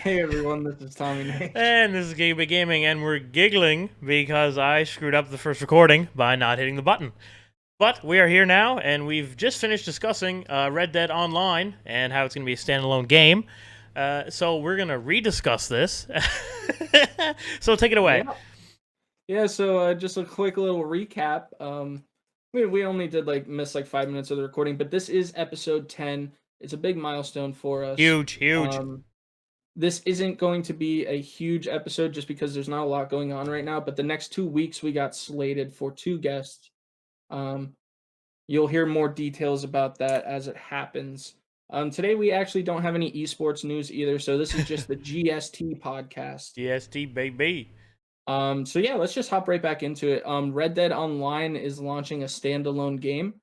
Hey everyone, this is TommyNaysh. And this is Giga Gaming, and we're giggling because I screwed up the first recording by not hitting the button. But we are here now, and we've just finished discussing Red Dead Online and how it's going to be a standalone game. So we're going to rediscuss this. So take it away. Yeah, yeah. So just a quick little recap. We only did miss like 5 minutes of the recording, but this is episode 10. It's a big milestone for us. Huge, huge. Um, this isn't going to be a huge episode just because there's not a lot going on right now. But the next 2 weeks we got slated for two guests. Um, you'll hear more details about that as it happens. Today we actually don't have any esports news either, so this is just the G.E.S.T podcast. G.E.S.T, baby. So yeah, let's just hop right back into it. Red Dead Online is launching a standalone game.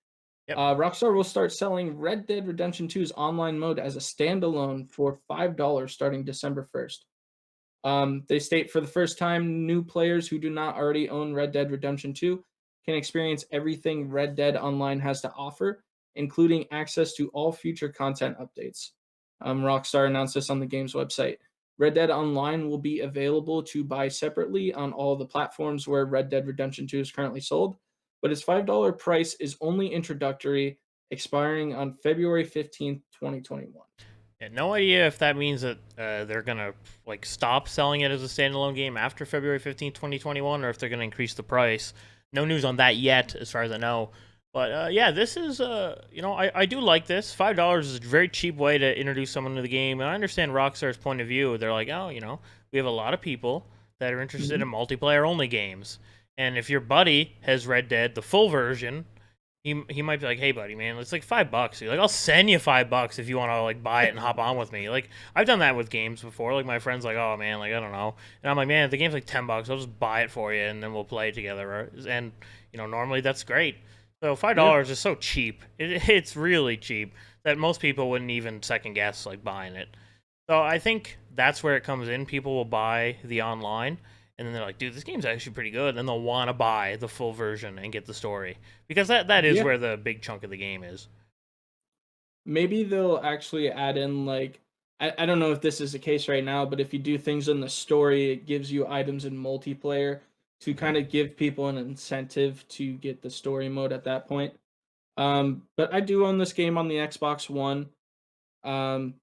Yep. Rockstar will start selling Red Dead Redemption 2's online mode as a standalone for $5 starting December 1st. They state for the first time, new players who do not already own Red Dead Redemption 2 can experience everything Red Dead Online has to offer, including access to all future content updates. Rockstar announced this on the game's website. Red Dead Online will be available to buy separately on all the platforms where Red Dead Redemption 2 is currently sold, but its $5 price is only introductory, expiring on February 15th, 2021. Yeah, no idea if that means that they're gonna stop selling it as a standalone game after February 15th, 2021, or if they're gonna increase the price. No news on that yet, as far as I know. But yeah, this is I do like this. $5 is a very cheap way to introduce someone to the game, and I understand Rockstar's point of view. They're like, oh, we have a lot of people that are interested in Mhm. multiplayer only games, and if your buddy has Red Dead, the full version, he might be like, hey buddy, man, it's like $5. Like, I'll send you $5 if you want to buy it and hop on with me. Like, I've done that with games before. Like, my friend's like, oh man, I don't know, and I'm like, man, if the game's like $10, I'll just buy it for you and then we'll play it together. And normally that's great. So five Yeah. dollars is so cheap. It's really cheap that most people wouldn't even second guess buying it. So I think that's where it comes in. People will buy the online, and then they're like, "Dude, this game's actually pretty good." And then they'll want to buy the full version and get the story because that is Yeah. where the big chunk of the game is. Maybe they'll actually add in I don't know if this is the case right now, but if you do things in the story, it gives you items in multiplayer to Hmm. kind of give people an incentive to get the story mode at that point. But I do own this game on the Xbox One. Um,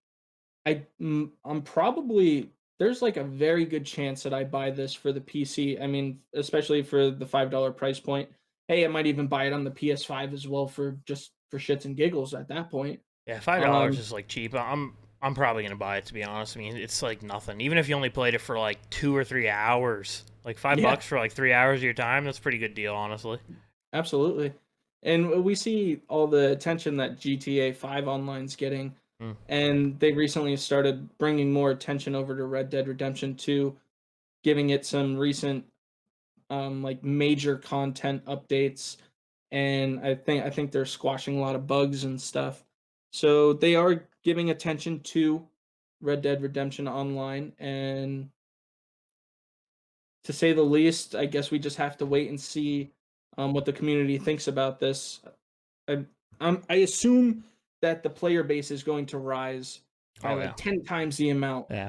I'm probably there's a very good chance that I buy this for the PC. I mean, especially for the $5 price point. Hey, I might even buy it on the PS5 as well for just for shits and giggles at that point. Yeah, $5 Um, is cheap. I'm probably gonna buy it, to be honest. I mean, it's like nothing. Even if you only played it for 2 or 3 hours, like five yeah, bucks for 3 hours of your time, that's a pretty good deal, honestly. absolutely. And we see all the attention that GTA 5 Online's getting, Mm. and they recently started bringing more attention over to Red Dead Redemption 2, giving it some recent major content updates, and I think they're squashing a lot of bugs and stuff. So they are giving attention to Red Dead Redemption Online, and to say the least, I guess we just have to wait and see what the community thinks about this. I, I assume that the player base is going to rise by Oh yeah, 10 times the amount yeah.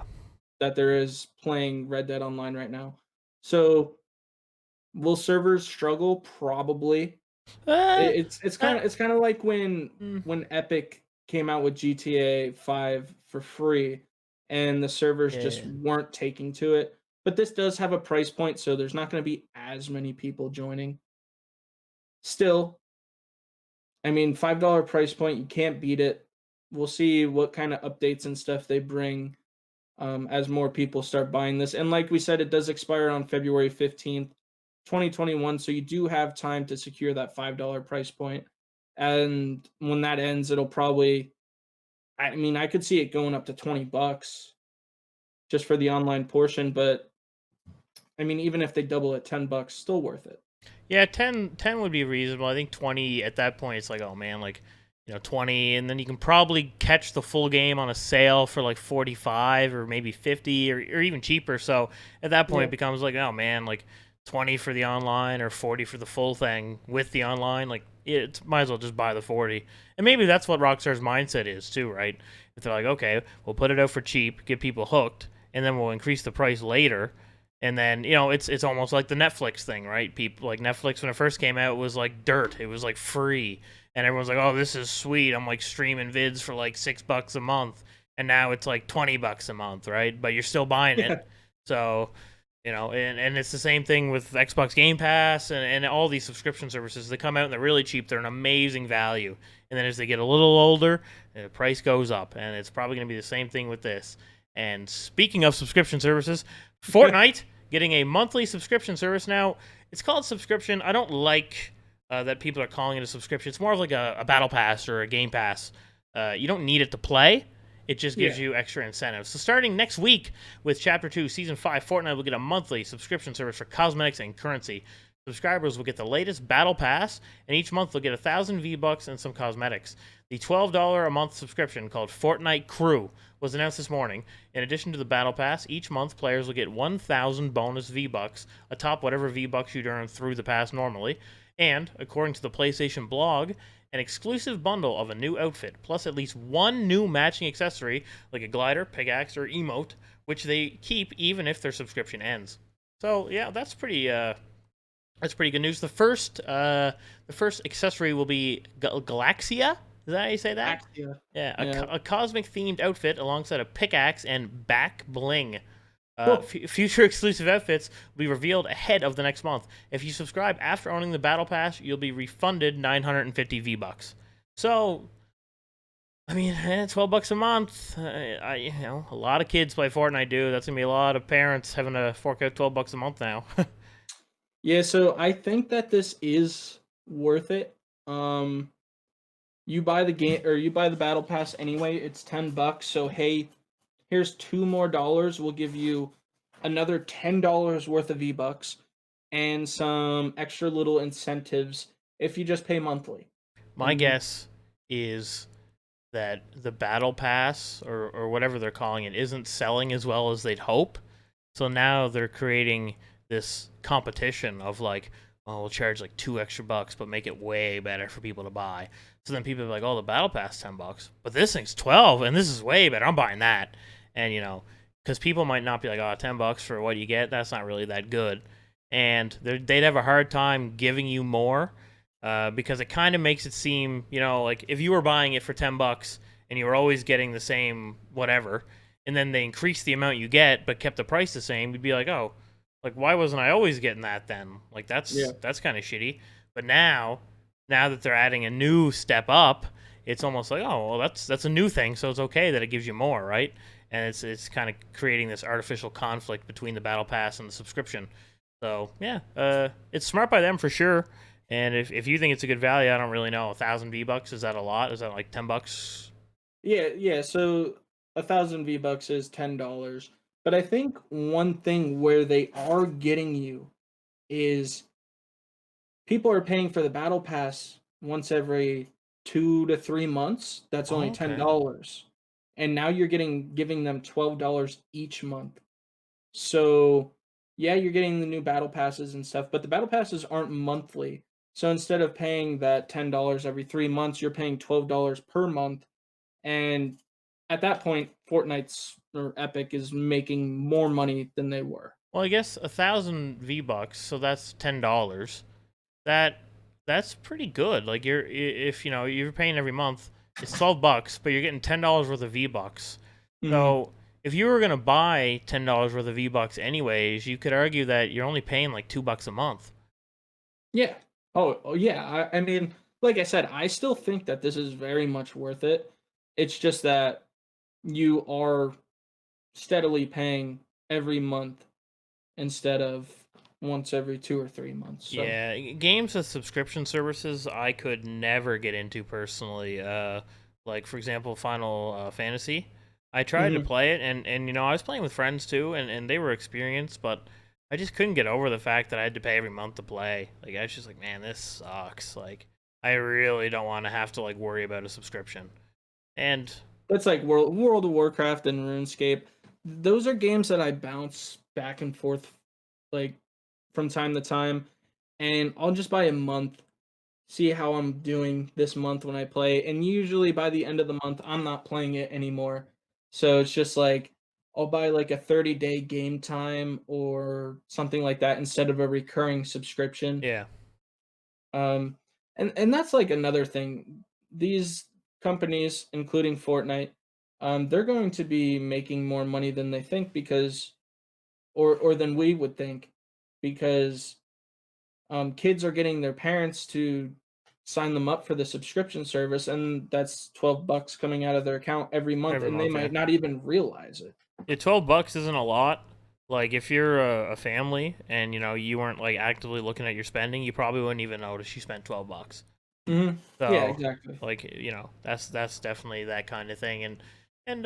that there is playing Red Dead Online right now. So will servers struggle? Probably. Uh, It's kind uh, of like mm, when Epic came out with GTA 5 for free and the servers just yeah. weren't taking to it. But this does have a price point, so there's not going to be as many people joining. Still, I mean, $5 price point, you can't beat it. We'll see what kind of updates and stuff they bring as more people start buying this. And like we said, it does expire on February 15th, 2021. So you do have time to secure that $5 price point. And when that ends, it'll probably, I mean, I could see it going up to $20 just for the online portion. But I mean, even if they double it, $10, still worth it. Yeah, 10 would be reasonable. I think 20 at that point, it's like, oh man, 20, and then you can probably catch the full game on a sale for 45 or maybe 50 or even cheaper. So at that point, Yeah. it becomes like, oh man, 20 for the online or 40 for the full thing with the online. It might as well just buy the 40. And maybe that's what Rockstar's mindset is too, right? If they're like, okay, we'll put it out for cheap, get people hooked, and then we'll increase the price later. And then, you know, it's almost like the Netflix thing, right? People like Netflix when it first came out, it was like dirt. It was like free. And everyone's like, "Oh, this is sweet. I'm like streaming vids for like $6 a month." And now it's like $20 a month, right? But you're still buying it. Yeah. So, you know, and it's the same thing with Xbox Game Pass and all these subscription services. They come out and they're really cheap. They're an amazing value. And then as they get a little older, the price goes up. And it's probably going to be the same thing with this. And speaking of subscription services, Fortnite getting a monthly subscription service now. It's called subscription. I don't like that people are calling it a subscription. It's more of like a battle pass or a game pass. You don't need it to play. It just gives Yeah. you extra incentives. So starting next week with Chapter 2, Season 5, Fortnite will get a monthly subscription service for cosmetics and currency. Subscribers will get the latest Battle Pass, and each month they'll get 1,000 V-Bucks and some cosmetics. The $12 a month subscription called Fortnite Crew was announced this morning. In addition to the Battle Pass, each month players will get 1,000 bonus V-Bucks atop whatever V-Bucks you'd earn through the pass normally. And, according to the PlayStation blog, an exclusive bundle of a new outfit, plus at least one new matching accessory, like a glider, pickaxe, or emote, which they keep even if their subscription ends. So yeah, that's pretty good news. The first accessory will be Galaxia. Is that how you say that? Axia. Yeah, Yeah. a cosmic themed outfit alongside a pickaxe and back bling. Cool. Future exclusive outfits will be revealed ahead of the next month. If you subscribe after owning the Battle Pass, you'll be refunded 950 V-Bucks. So, I mean, $12 a month. A lot of kids play Fortnite, dude. That's gonna be a lot of parents having to fork out $12 a month now. Yeah, so I think that this is worth it. Um, you buy the game or you buy the battle pass anyway, it's $10. So hey, here's two more dollars. We'll give you another $10 worth of V-Bucks and some extra little incentives if you just pay monthly. My And guess is that the Battle Pass or whatever they're calling it isn't selling as well as they'd hope. So now they're creating this competition of like, oh, we'll charge like $2 extra, but make it way better for people to buy. So then people are like, oh, the Battle Pass $10, but this thing's 12, and this is way better. I'm buying that, and you know, because people might not be like, oh, $10 for what you get. That's not really that good, and they'd have a hard time giving you more, because it kind of makes it seem, you know, like if you were buying it for $10 and you were always getting the same whatever, and then they increased the amount you get but kept the price the same, you'd be like, oh, like why wasn't I always getting that then? Like yeah. that's kind of shitty. But now that they're adding a new step up, it's almost like, oh, well, that's a new thing, so it's okay that it gives you more, right? And it's kind of creating this artificial conflict between the battle pass and the subscription. So yeah, it's smart by them for sure. And if you think it's a good value, I don't really know. 1,000 V-Bucks, is that a lot? Is that like $10? Yeah, yeah. So 1,000 V-Bucks is $10. But I think one thing where they are getting you is people are paying for the battle pass once every 2 to 3 months. That's only Oh, ten okay. dollars, and now you're giving them $12 each month. So yeah, you're getting the new battle passes and stuff, but the battle passes aren't monthly. So instead of paying that $10 every 3 months, you're paying $12 per month, and at that point, Fortnite's or Epic is making more money than they were. Well, I guess 1,000 V-Bucks, so that's $10. That that's pretty good. Like if you know you're paying every month, it's $12, but you're getting $10 worth of V-Bucks. Mhm. So if you were gonna buy $10 worth of V-Bucks anyways, you could argue that you're only paying like $2 a month. Yeah. Oh, yeah. I mean, like I said, I still think that this is very much worth it. It's just that you are steadily paying every month instead of once every 2 or 3 months. So, Yeah, games with subscription services I could never get into personally. Like for example, Final Fantasy. I tried to mhm. play it, and you know I was playing with friends too, and they were experienced, but I just couldn't get over the fact that I had to pay every month to play. Like I was just like, man, this sucks. Like I really don't want to have to like worry about a subscription. And That's like World of Warcraft and RuneScape. Those are games that I bounce back and forth like from time to time, and I'll just buy a month, see how I'm doing this month when I play, and usually by the end of the month, I'm not playing it anymore. So it's just like I'll buy like a 30-day game time or something like that instead of a recurring subscription. Yeah. Um, and that's like another thing. These companies, including Fortnite, they're going to be making more money than they think because, or than we would think, because kids are getting their parents to sign them up for the subscription service, and that's $12 coming out of their account every month, Every and they month, yeah. might not even realize it. Yeah, $12 isn't a lot. Like if you're a family and you weren't like actively looking at your spending, you probably wouldn't even notice you spent $12. Yeah, So, exactly. like that's definitely that kind of thing, and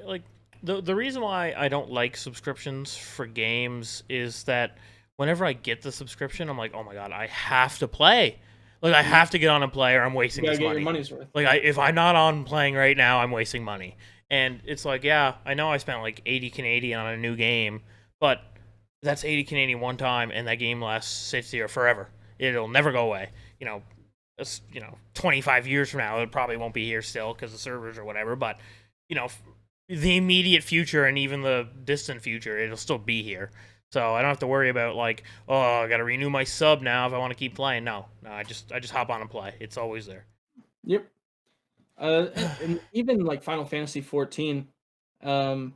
like the reason why I don't like subscriptions for games is that whenever I get the subscription, I'm like, oh my god, I have to play, like I Mhm. have to get on and play, or I'm You wasting gotta this get your money. money's worth. Like if I'm not on playing right now, I'm wasting money, and it's like, yeah, I know I spent like 80 Canadian on a new game, but that's 80 Canadian one time, and that game lasts 60 or forever. It'll never go away. You know, 25 years from now, it probably won't be here still because the servers or whatever. But you know, the immediate future and even the distant future, it'll still be here. So I don't have to worry about like, oh, I got to renew my sub now if I want to keep playing. No, I just hop on and play. It's always there. Yep. And even like Final Fantasy 14, um,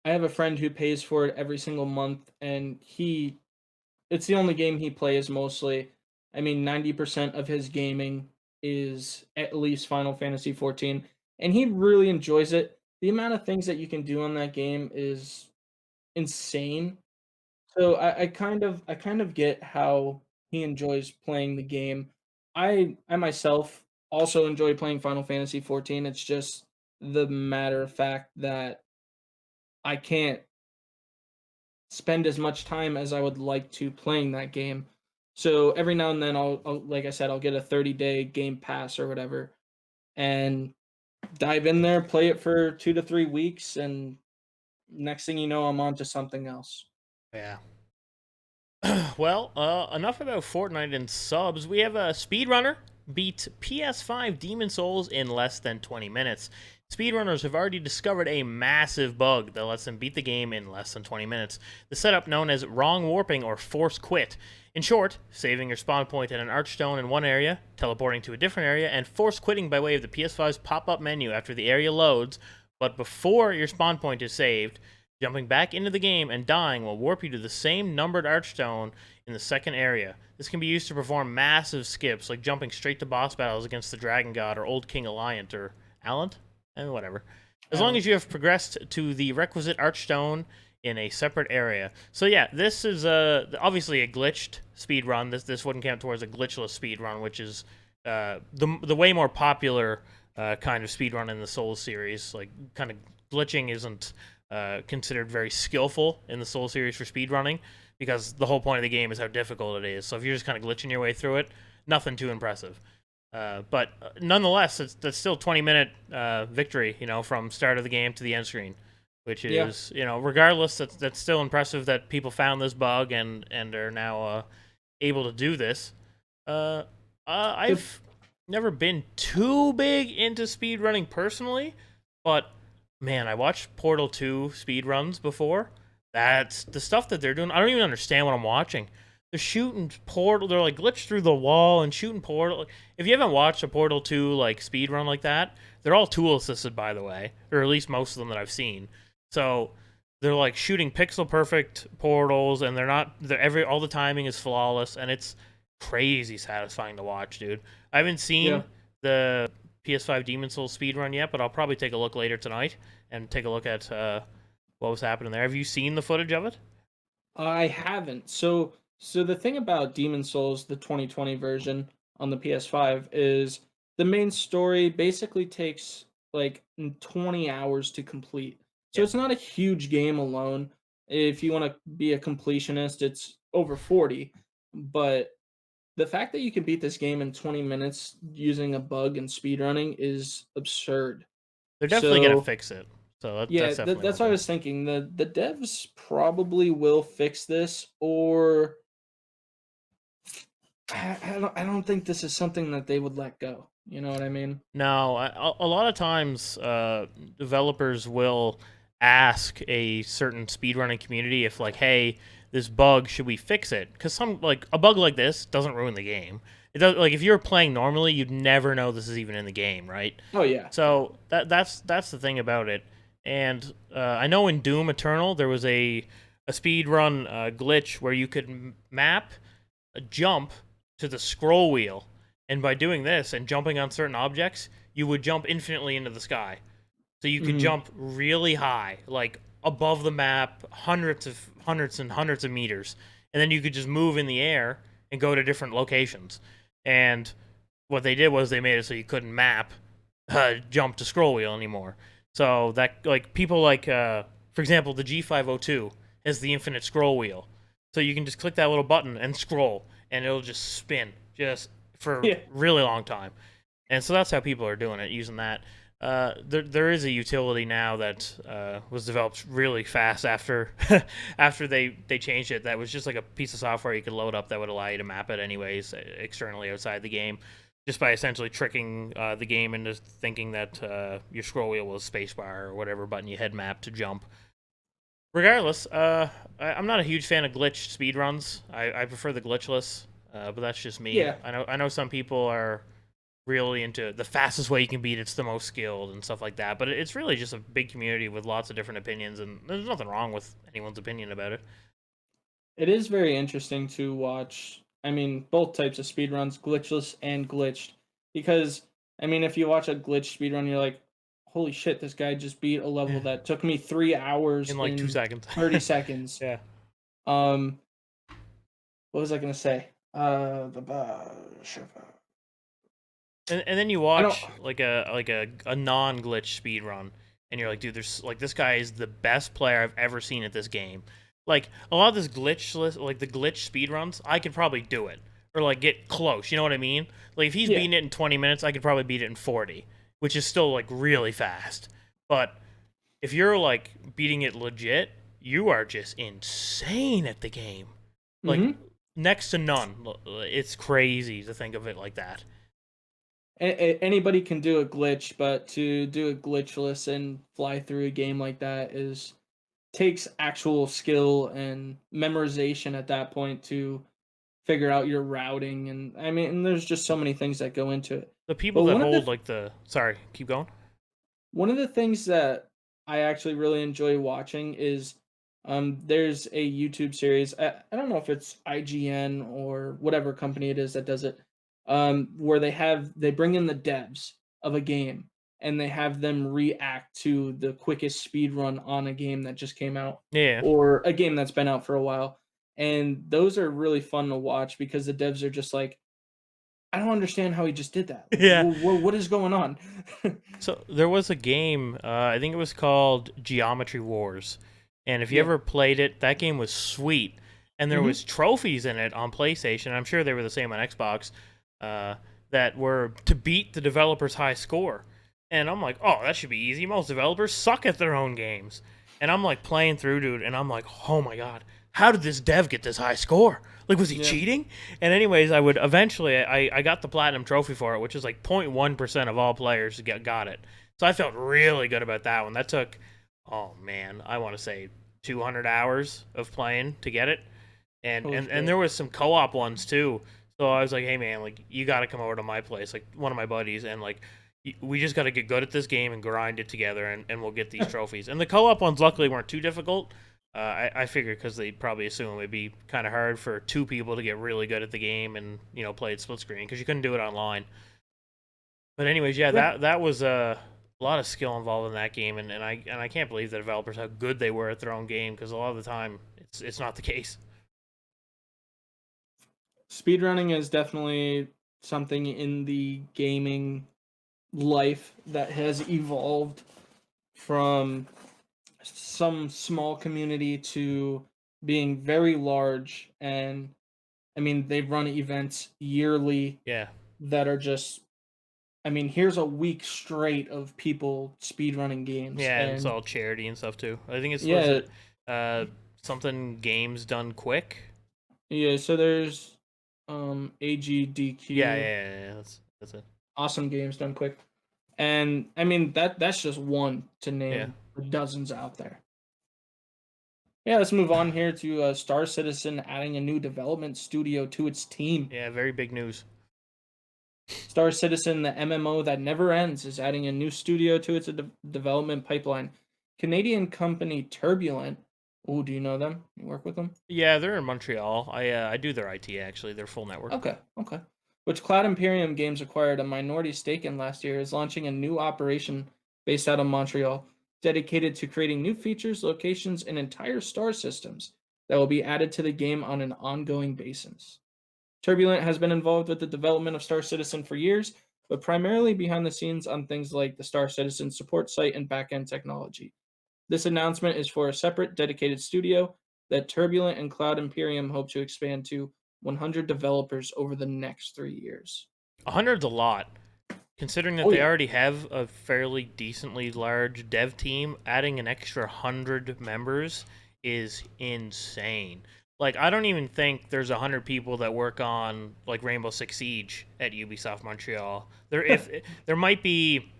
I have a friend who pays for it every single month, and it's the only game he plays mostly. I mean, 90% of his gaming is at least Final Fantasy 14, and he really enjoys it. The amount of things that you can do on that game is insane. So I kind of get how he enjoys playing the game. I myself also enjoy playing Final Fantasy 14. It's just the matter of fact that I can't spend as much time as I would like to playing that game. So every now and then I'll like I said, I'll get a 30-day game pass or whatever and dive in there, play it for 2 to 3 weeks, and next thing you know, I'm on to something else. Yeah. Well, enough about Fortnite and subs. We have a speedrunner beat PS5 Demon Souls in less than 20 minutes. Speedrunners have already discovered a massive bug that lets them beat the game in less than 20 minutes. The setup known as wrong warping or force quit. In short, saving your spawn point at an archstone in one area, teleporting to a different area, and force quitting by way of the PS5's pop-up menu after the area loads, but before your spawn point is saved. Jumping back into the game and dying will warp you to the same numbered archstone in the second area. This can be used to perform massive skips, like jumping straight to boss battles against the Dragon God or Old King Alliant or Allant? Whatever. As long as you have progressed to the requisite archstone in a separate area. So yeah, this is obviously a glitched speed run. This wouldn't count towards a glitchless speed run, which is the way more popular kind of speed run in the Souls series. Like kind of glitching isn't considered very skillful in the Soul series for speedrunning because the whole point of the game is how difficult it is. So if you're just kind of glitching your way through it, nothing too impressive. But nonetheless, that's still 20-minute victory, from start of the game to the end screen, which Yeah. is, regardless, that's still impressive that people found this bug and are now able to do this. The I've never been too big into speedrunning personally, but man, I watched Portal 2 speedruns before. That's the stuff that they're doing. I don't even understand what I'm watching. They're shooting portal. They're like glitched through the wall and shooting portal. If you haven't watched a Portal 2 like speed run like that, they're all tool assisted, by the way, or at least most of them that I've seen. So they're like shooting pixel perfect portals, and they're not. They're all the timing is flawless, and it's crazy satisfying to watch, dude. I haven't yeah. seen the PS5 Demon Souls speed run yet, but I'll probably take a look later tonight and take a look at what was happening there. Have you seen the footage of it? I haven't. So the thing about Demon Souls, the 2020 version on the PS5, is the main story basically takes like 20 hours to complete. So Yeah. it's not a huge game alone. If you want to be a completionist, it's over 40. But the fact that you can beat this game in 20 minutes using a bug and speedrunning is absurd. They're definitely gonna So fix it. So that's yeah, definitely one that's what I thing. was thinking. The devs probably will fix this, or I don't think this is something that they would let go. You know what I mean? No, a lot of times developers will ask a certain speedrunning community if like, hey, this bug, should we fix it? Because some like a bug like this doesn't ruin the game. It does, like if you're playing normally, you'd never know this is even in the game, right? Oh yeah, yeah. So that's the thing about it. And I know in Doom Eternal there was a speed run glitch where you could map a jump to the scroll wheel, and by doing this and jumping on certain objects, you would jump infinitely into the sky. So you could Hmm. jump really high, like above the map, hundreds and hundreds of meters, and then you could just move in the air and go to different locations. And what they did was they made it so you couldn't map jump to scroll wheel anymore. So that like people like for example the G502 has the infinite scroll wheel. So you can just click that little button and scroll and it'll just spin just for a Yeah. really long time. And so that's how people are doing it using that. There is a utility now that was developed really fast after after they changed it. That was just like a piece of software you could load up that would allow you to map it anyways externally outside the game, just by essentially tricking the game into thinking that your scroll wheel was spacebar or whatever button you had mapped to jump. Regardless, I'm not a huge fan of glitched speedruns. I prefer the glitchless, but that's just me. Yeah. I know some people are really into the fastest way you can beat it's the most skilled and stuff like that, but it's really just a big community with lots of different opinions, and there's nothing wrong with anyone's opinion about it. It is very interesting to watch. I mean, both types of speedruns, glitchless and glitched, because I mean, if you watch a glitch speedrun, you're like, "Holy shit, this guy just beat a level Yeah. that took me 3 hours In like two in seconds 30 seconds." Yeah. Um, what was I gonna say? And then you I don't. watch like a non-glitch speed run, and you're like, dude, there's like this guy is the best player I've ever seen at this game. Like a lot of this glitchless, like the glitch speed runs, I could probably do it or like get close. You know what I mean? Like if he's Yeah. beating it in 20 minutes, I could probably beat it in 40, which is still like really fast. But if you're like beating it legit, you are just insane at the game. Like Mm-hmm. next to none. It's crazy to think of it like that. Anybody can do a glitch, but to do a glitchless and fly through a game like that is takes actual skill and memorization at that point to figure out your routing, and I mean, and there's just so many things that go into it. The people But that hold like the sorry, keep going. one of the things that I actually really enjoy watching is there's a YouTube series. I don't know if it's IGN or whatever company it is that does it. Where they bring in the devs of a game and they have them react to the quickest speed run on a game that just came out Yeah. or a game that's been out for a while. And those are really fun to watch because the devs are just like, I don't understand how he just did that. Like, Yeah. what is going on? So there was a game, I think it was called Geometry Wars, and if you Yeah. ever played it, that game was sweet, and there Hmm. was trophies in it on PlayStation. I'm sure they were the same on Xbox, uh, that were to beat the developer's high score. And I'm like, oh, that should be easy. Most developers suck at their own games. And I'm like playing through, dude, and I'm like, oh my god, how did this dev get this high score? Like, was he Yeah. cheating? And anyways, I would eventually, I got the platinum trophy for it, which is like 0.1% of all players got it. So I felt really good about that one. That took, oh man, I want to say 200 hours of playing to get it. And, Holy and and shit. there was some co-op ones too. So I was like, hey man, like you got to come over to my place, like one of my buddies, and like we just got to get good at this game and grind it together, and we'll get these trophies. And the co-op ones luckily weren't too difficult. I figured because they probably assume it'd be kind of hard for two people to get really good at the game and play it split screen because you couldn't do it online. But anyways, yeah, Yeah. that was a lot of skill involved in that game, and I can't believe the developers how good they were at their own game because a lot of the time it's not the case. Speedrunning is definitely something in the gaming life that has evolved from some small community to being very large. And I mean, they run events yearly Yeah, that are just, I mean, here's a week straight of people speedrunning games. yeah, and it's And all charity and stuff too. I think it's was yeah, it uh something games done quick. yeah, so there's Yeah, yeah, AGDQ, yeah, yeah, that's it. awesome games done quick. And I mean that's just one to Yeah. name. dozens out there. Yeah, let's move on here to Star Citizen adding a new development studio to its team. Yeah, very big news. Star Citizen, the MMO that never ends, is adding a new studio to its development pipeline. Canadian company Turbulent. Oh, do you know them? You work with them? Yeah, they're in Montreal. I do their IT actually. Their full network. Okay, okay. Which Cloud Imperium Games acquired a minority stake in last year, is launching a new operation based out of Montreal, dedicated to creating new features, locations, and entire star systems that will be added to the game on an ongoing basis. Turbulent has been involved with the development of Star Citizen for years, but primarily behind the scenes on things like the Star Citizen support site and backend technology. This announcement is for a separate dedicated studio that Turbulent and Cloud Imperium hope to expand to 100 developers over the next 3 years. 100's a lot. Considering that Oh, they yeah. already have a fairly decently large dev team, adding an extra 100 members is insane. Like, I don't even think there's 100 people that work on like Rainbow Six Siege at Ubisoft Montreal. There might be,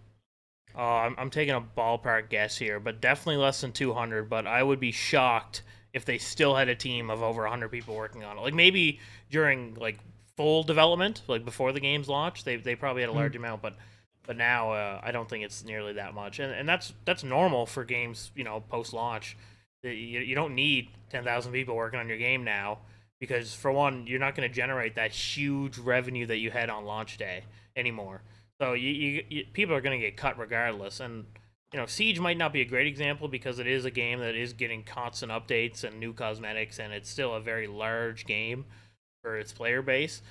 I'm taking a ballpark guess here, but definitely less than 200. But I would be shocked if they still had a team of over 100 people working on it. Like maybe during like full development, like before the game's launch, they probably had a large Mm. amount, but now I don't think it's nearly that much, and that's normal for games, post launch. You don't need 10,000 people working on your game now because for one, you're not going to generate that huge revenue that you had on launch day anymore. So people are going to get cut regardless, and Siege might not be a great example because it is a game that is getting constant updates and new cosmetics, and it's still a very large game for its player base.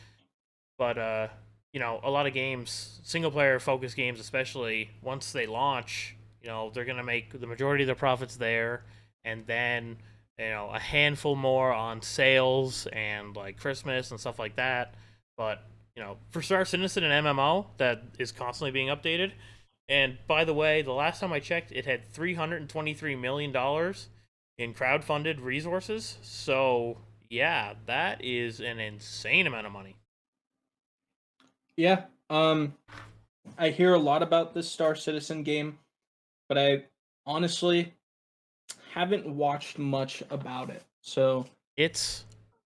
But a lot of games, single player focused games, especially once they launch, they're gonna make the majority of their profits there, and then a handful more on sales and like Christmas and stuff like that. But for Star Citizen and MMO that is constantly being updated. And by the way, the last time I checked, it had $323 million in crowdfunded resources. So yeah, that is an insane amount of money. Yeah. I hear a lot about this Star Citizen game, but I honestly haven't watched much about it. So, It's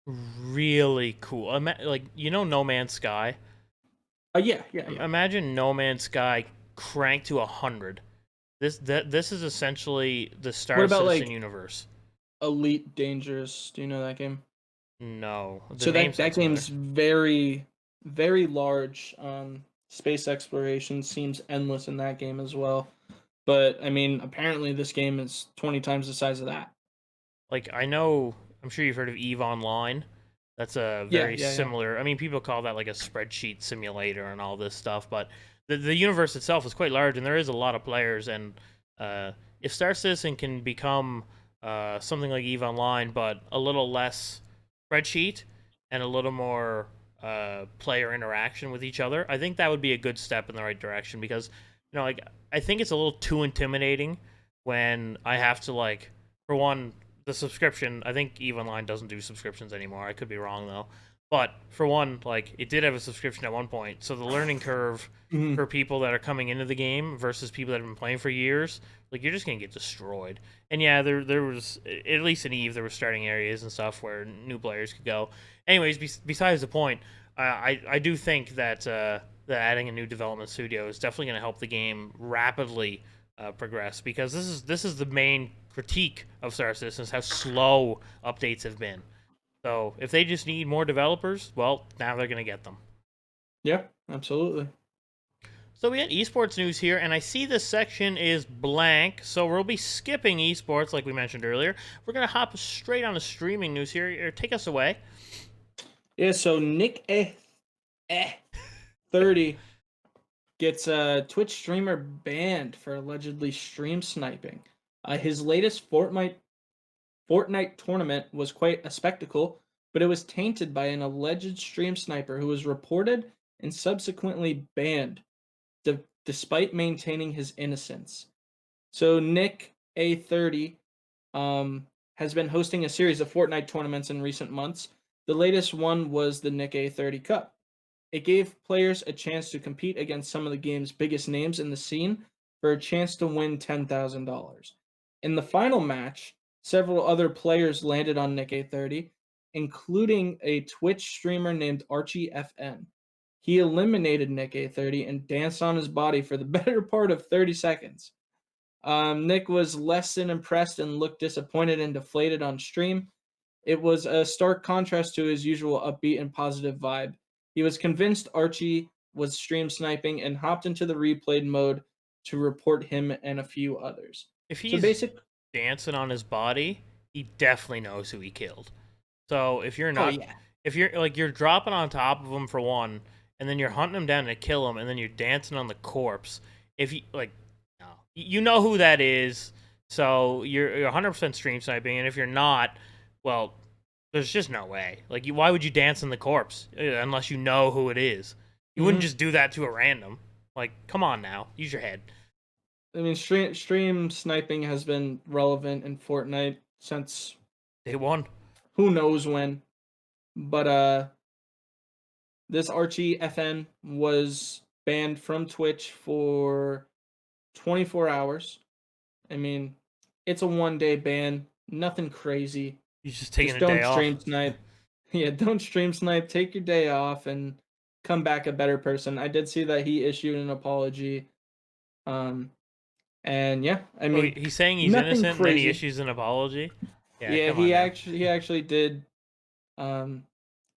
really cool. Like No Man's Sky. yeah, yeah, yeah. Imagine No Man's Sky cranked to 100. This is essentially the What Star about Citizen like universe. Elite Dangerous? Do you know that game? No, the So name that sounds familiar. game's very large. Space exploration seems endless in that game as well. But I mean, apparently this game is 20 times the size of that. Like I'm sure you've heard of Eve Online. That's a Yeah, very yeah, yeah. similar. I mean, people call that like a spreadsheet simulator and all this stuff, but the universe itself is quite large, and there is a lot of players. And if Star Citizen can become something like Eve Online, but a little less spreadsheet and a little more player interaction with each other, I think that would be a good step in the right direction. Because like I think it's a little too intimidating when I have to like, for one, the subscription. I think Eve Online doesn't do subscriptions anymore. I could be wrong though. But for one, like it did have a subscription at one point, so the learning curve Mhm. for people that are coming into the game versus people that have been playing for years, like you're just gonna get destroyed. And yeah, there was, at least in Eve there were starting areas and stuff where new players could go. Anyways, besides the point, I do think that that adding a new development studio is definitely going to help the game rapidly progress, because this is the main critique of Star Citizen, is how slow updates have been. So if they just need more developers, well, now they're going to get them. Yeah, absolutely. So we had esports news here, and I see this section is blank, so we'll be skipping esports like we mentioned earlier. We're going to hop straight on to streaming news here. Take us away. Yeah, so Nick 30 gets a Twitch streamer banned for allegedly stream sniping. His latest Fortnite tournament was quite a spectacle, but it was tainted by an alleged stream sniper who was reported and subsequently banned, despite maintaining his innocence. So Nick A30 has been hosting a series of Fortnite tournaments in recent months. The latest one was the Nick A30 Cup. It gave players a chance to compete against some of the game's biggest names in the scene for a chance to win $10,000. In the final match, several other players landed on Nick A30, including a Twitch streamer named Archie FN. He eliminated Nick A30 and danced on his body for the better part of 30 seconds. Nick was less than impressed and looked disappointed and deflated on stream. It was a stark contrast to his usual upbeat and positive vibe. He was convinced Archie was stream sniping and hopped into the replayed mode to report him and a few others. If So he's basic dancing on his body, he definitely knows who he killed. So if you're Oh not, yeah. if you're like you're dropping on top of him for one, and then you're hunting him down to kill him, and then you're dancing on the corpse. If you like, no, you know who that is. So you're 100% stream sniping, and if you're not, well, there's just no way. Like, why would you dance in the corpse unless you know who it is? You wouldn't Mhm. just do that to a random. Like, come on now, use your head. I mean, stream sniping has been relevant in Fortnite since Day one. who knows when. But this Archie FN was banned from Twitch for 24 hours. I mean, it's a 1 day ban, nothing crazy. He's just taking Just a day don't off. stream snipe. Yeah, don't stream snipe. Take your day off and come back a better person. I did see that he issued an apology. Um, and yeah, I Oh, mean, he's saying he's nothing innocent, and then he crazy. issues an apology. Yeah, Yeah, come on now. he actually did um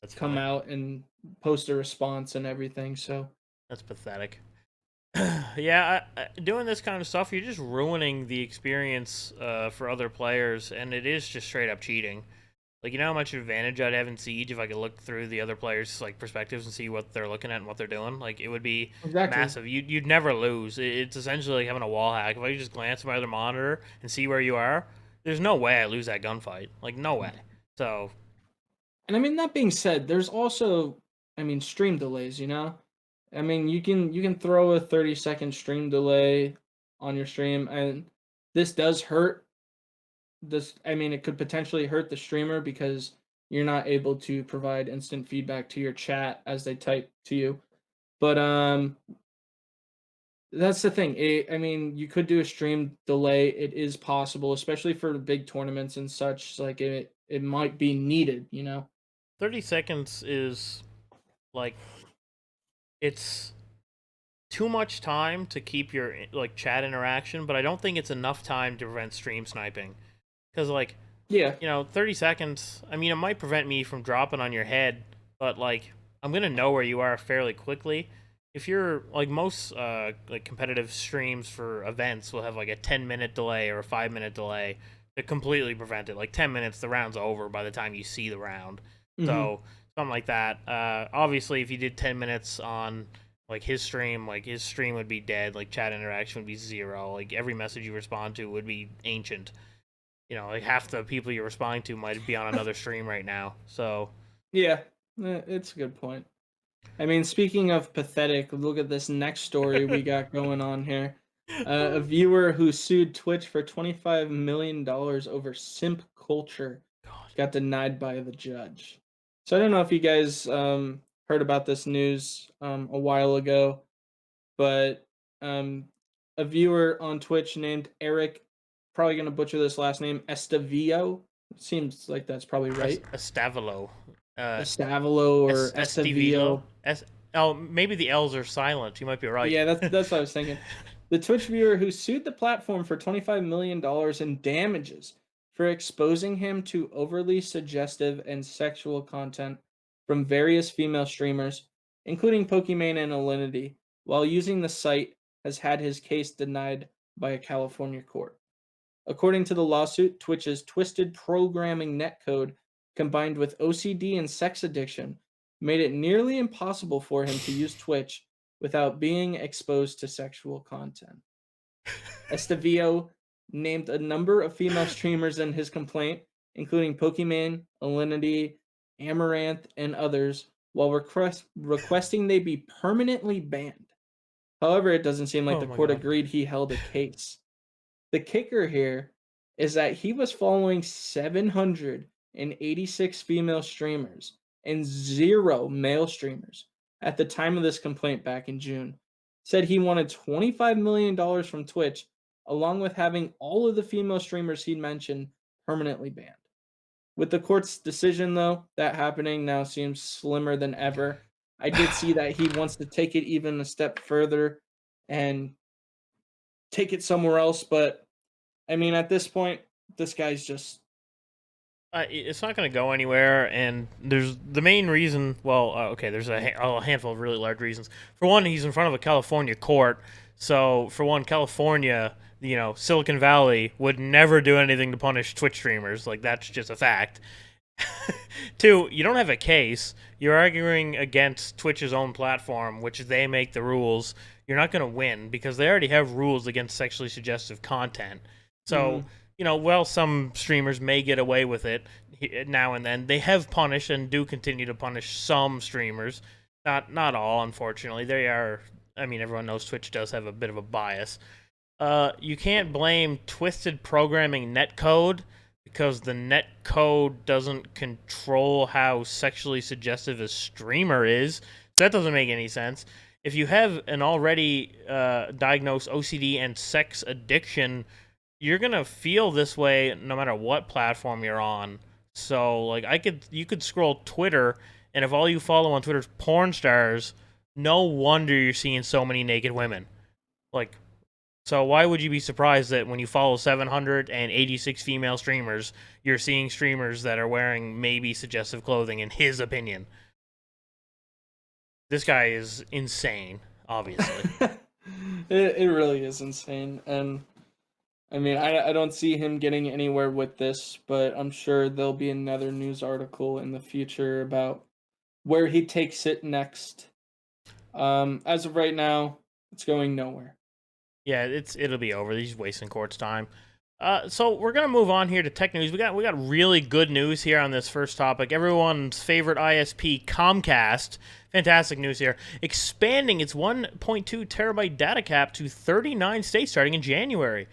That's come funny. out and post a response and everything. So That's pathetic. Yeah, doing this kind of stuff, you're just ruining the experience for other players, and it is just straight up cheating. Like, you know how much advantage I'd have in Siege if I could look through the other players' like perspectives and see what they're looking at and what they're doing. Like, it would be exactly. massive. You'd never lose. It's essentially like having a wall hack. If I could just glance at my other monitor and see where you are, there's no way I lose that gunfight. Like, no way. So And I mean, that being said, there's also, I mean, stream delays, you know? I mean, you can throw a 30-second stream delay on your stream, and this does hurt. This, I mean, it could potentially hurt the streamer because you're not able to provide instant feedback to your chat as they type to you. But that's the thing. I mean, you could do a stream delay. It is possible, especially for the big tournaments and such. Like it might be needed, you know? 30 seconds is like it's too much time to keep your like chat interaction, but I don't think it's enough time to prevent stream sniping. Because like, Yeah. 30 seconds. I mean, it might prevent me from dropping on your head, but like, I'm gonna know where you are fairly quickly. If you're like most like competitive streams for events will have like a 10-minute delay or a 5-minute delay to completely prevent it. Like 10 minutes, the round's over by the time you see the round. Hmm. So something like that. Obviously, if you did 10 minutes on like his stream would be dead. Like chat interaction would be zero. Like every message you respond to would be ancient. Like half the people you're responding to might be on another stream right now. So Yeah, it's a good point. I mean, speaking of pathetic, look at this next story we got going on here. A viewer who sued Twitch for $25 million over simp culture God. got denied by the judge. So I don't know if you guys heard about this news a while ago, but um, a viewer on Twitch named Eric, probably gonna butcher this last name, Estevio. Seems like that's probably right. Estavilo. Uh, Estavilo or Estivilo. Estevio. Oh, maybe the L's are silent. You might be right. Yeah, that's what I was thinking. The Twitch viewer who sued the platform for $25 million in damages for exposing him to overly suggestive and sexual content from various female streamers, including Pokimane and Alinity, while using the site, has had his case denied by a California court. According to the lawsuit, Twitch's twisted programming netcode combined with OCD and sex addiction made it nearly impossible for him to use Twitch without being exposed to sexual content. Estevio named a number of female streamers in his complaint, including Pokimane, Alinity, Amaranth, and others, while requesting they be permanently banned. However, it doesn't seem like Oh the my court god. agreed he held a case. The kicker here is that he was following 786 female streamers and 0 male streamers at the time of this complaint back in June. said he wanted $25 million from Twitch, along with having all of the female streamers he'd mentioned permanently banned. With the court's decision, though, that happening now seems slimmer than ever. I did see that he wants to take it even a step further and take it somewhere else, but I mean, at this point, this guy's just It's not going to go anywhere, and there's the main reason. Well, okay, there's a handful of really large reasons. For one, he's in front of a California court, so for one, California, Silicon Valley would never do anything to punish Twitch streamers. Like that's just a fact. Two, you don't have a case. You're arguing against Twitch's own platform, which they make the rules. You're not going to win because they already have rules against sexually suggestive content. So, mm, while some streamers may get away with it now and then, they have punished and do continue to punish some streamers. Not all, unfortunately. They are. I mean, everyone knows Twitch does have a bit of a bias. You can't blame twisted programming netcode because the netcode doesn't control how sexually suggestive a streamer is. So that doesn't make any sense. If you have an already diagnosed OCD and sex addiction, you're gonna feel this way no matter what platform you're on. So like you could scroll Twitter, and if all you follow on Twitter is porn stars, no wonder you're seeing so many naked women. Like, so why would you be surprised that when you follow 786 female streamers, you're seeing streamers that are wearing maybe suggestive clothing, in his opinion? This guy is insane, obviously. it really is insane. And I mean, I don't see him getting anywhere with this, but I'm sure there'll be another news article in the future about where he takes it next. As of right now, it's going nowhere. Yeah, it'll be over. He's wasting court's time. So we're gonna move on here to tech news. We got really good news here on this first topic. Everyone's favorite ISP, Comcast, fantastic news here, expanding its 1.2 terabyte data cap to 39 states starting in January.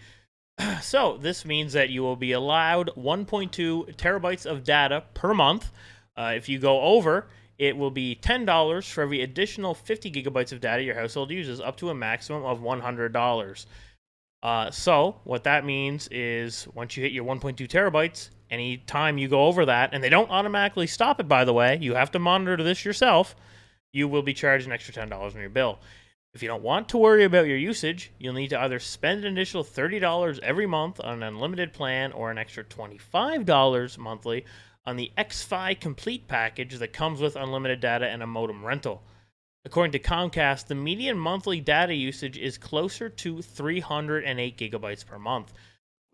So this means that you will be allowed 1.2 terabytes of data per month. If you go over, it will be $10 for every additional 50 gigabytes of data your household uses, up to a maximum of $100. So what that means is once you hit your 1.2 terabytes, anytime you go over that, and they don't automatically stop it, by the way, you have to monitor this yourself, you will be charged an extra $10 on your bill. If you don't want to worry about your usage, you'll need to either spend an additional $30 every month on an unlimited plan or an extra $25 monthly on the Xfi Complete package that comes with unlimited data and a modem rental. According to Comcast, the median monthly data usage is closer to 308 gigabytes per month.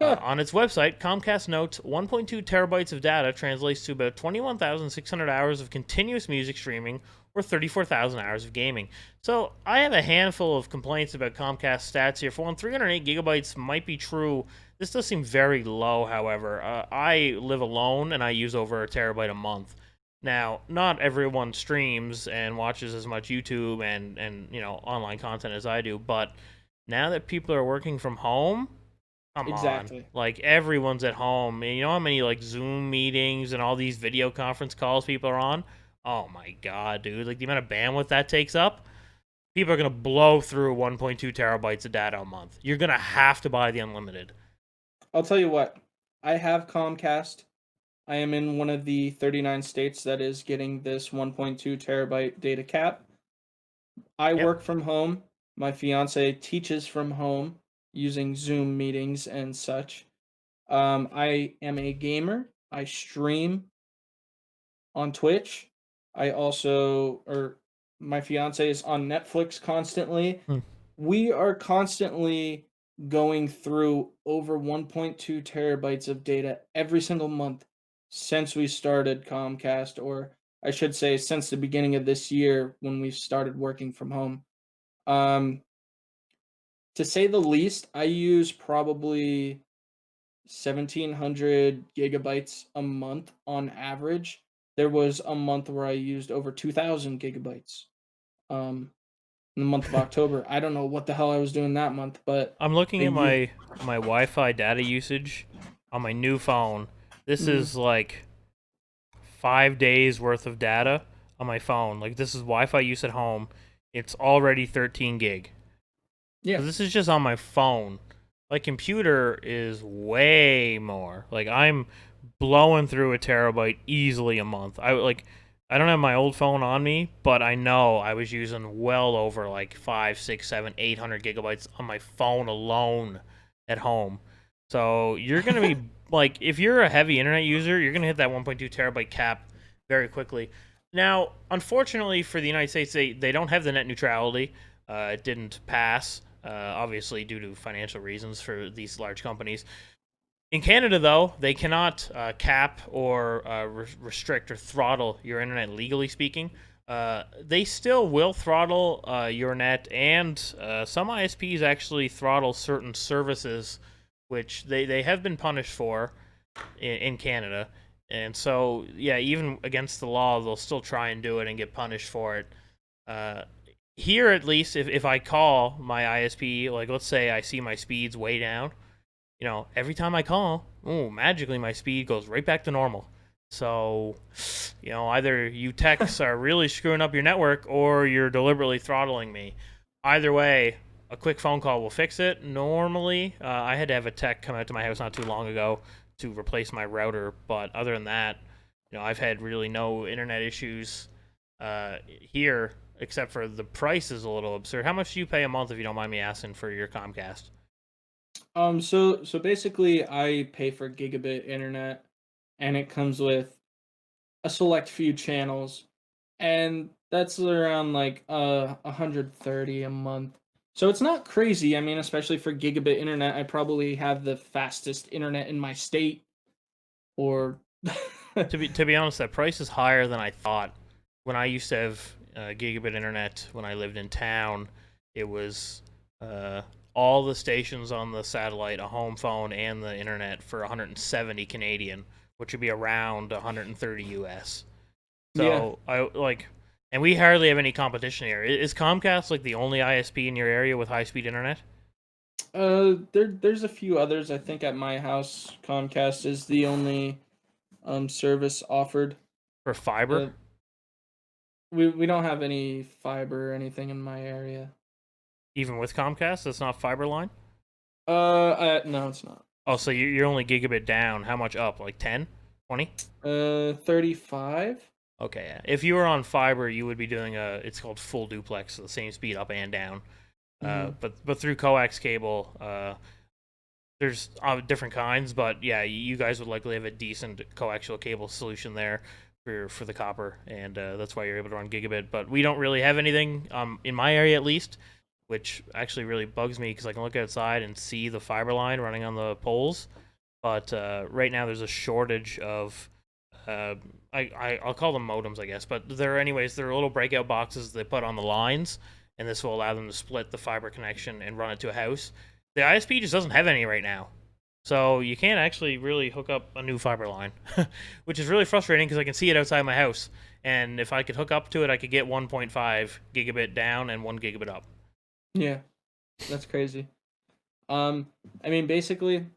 On its website, Comcast notes 1.2 terabytes of data translates to about 21,600 hours of continuous music streaming or 34,000 hours of gaming. So I have a handful of complaints about Comcast stats here. For one, 308 gigabytes might be true. This does seem very low, however. I live alone and I use over a terabyte a month. Now, not everyone streams and watches as much YouTube and online content as I do, but now that people are working from home, come on. Exactly. Like everyone's at home. And you know how many like Zoom meetings and all these video conference calls people are on? Oh my god, dude. Like the amount of bandwidth that takes up. People are going to blow through 1.2 terabytes of data a month. You're going to have to buy the unlimited. I'll tell you what. I have Comcast. I am in one of the 39 states that is getting this 1.2 terabyte data cap. I Yep. work from home. My fiance teaches from home using Zoom meetings and such. I am a gamer. I stream on Twitch. I also, or my fiance is on Netflix constantly. Hmm. We are constantly going through over 1.2 terabytes of data every single month since we started Comcast, or I should say, since the beginning of this year when we started working from home. Um, to say the least, I use probably 1,700 gigabytes a month on average. There was a month where I used over 2,000 gigabytes. In the month of October. I don't know what the hell I was doing that month, but I'm looking a at year. my Wi-Fi data usage on my new phone. This Mm, is like 5 days worth of data on my phone. Like this is Wi-Fi use at home. It's already 13 gig. Yeah. 'Cause this is just on my phone. My computer is way more. Like I'm blowing through a terabyte easily a month. I don't have my old phone on me, but I know I was using well over like 5, 6, 7, 800 gigabytes on my phone alone at home. So you're gonna be like, if you're a heavy internet user, you're gonna hit that 1.2 terabyte cap very quickly. Now, unfortunately for the United States, they don't have the net neutrality. It didn't pass, obviously due to financial reasons for these large companies. In Canada, though, they cannot cap or restrict or throttle your internet legally speaking. They still will throttle your net, and some ISPs actually throttle certain services, which they have been punished for in Canada. And so, yeah, even against the law, they'll still try and do it and get punished for it. Uh, Here, at least, if I call my ISP, like let's say I see my speeds way down, every time I call, magically my speed goes right back to normal. So, either you techs are really screwing up your network or you're deliberately throttling me. Either way, a quick phone call will fix it. Normally, I had to have a tech come out to my house not too long ago to replace my router, but other than that, I've had really no internet issues here, except for the price is a little absurd. How much do you pay a month, if you don't mind me asking, for your Comcast? So basically, I pay for gigabit internet, and it comes with a select few channels, and that's around like 130 a month. So it's not crazy. I mean, especially for gigabit internet, I probably have the fastest internet in my state. Or To be honest, that price is higher than I thought. When I used to have gigabit internet when I lived in town, it was uh, all the stations on the satellite, a home phone, and the internet for 170 Canadian, which would be around 130 US. yeah, So and we hardly have any competition here. Is Comcast like the only ISP in your area with high speed internet there's a few others. I think at my house, Comcast is the only service offered. for fiber? Uh, we don't have any fiber or anything in my area. Even with Comcast, that's not fiber line. No, it's not. Oh, so you're only gigabit down. How much up? Like 10, 20? 35. Okay, yeah. If you were on fiber, you would be doing it's called full duplex, so the same speed up and down. Mm-hmm. But through coax cable, there's different kinds, but yeah, you guys would likely have a decent coaxial cable solution there for the copper, and that's why you're able to run gigabit. But we don't really have anything in my area, at least, which actually really bugs me because I can look outside and see the fiber line running on the poles. But right now, there's a shortage of uh, I'll call them modems, I guess, but they're little breakout boxes they put on the lines, and this will allow them to split the fiber connection and run it to a house. The ISP just doesn't have any right now, so you can't actually really hook up a new fiber line, which is really frustrating because I can see it outside my house, and if I could hook up to it, I could get 1.5 gigabit down and 1 gigabit up. Yeah, that's crazy. Um, I mean, basically,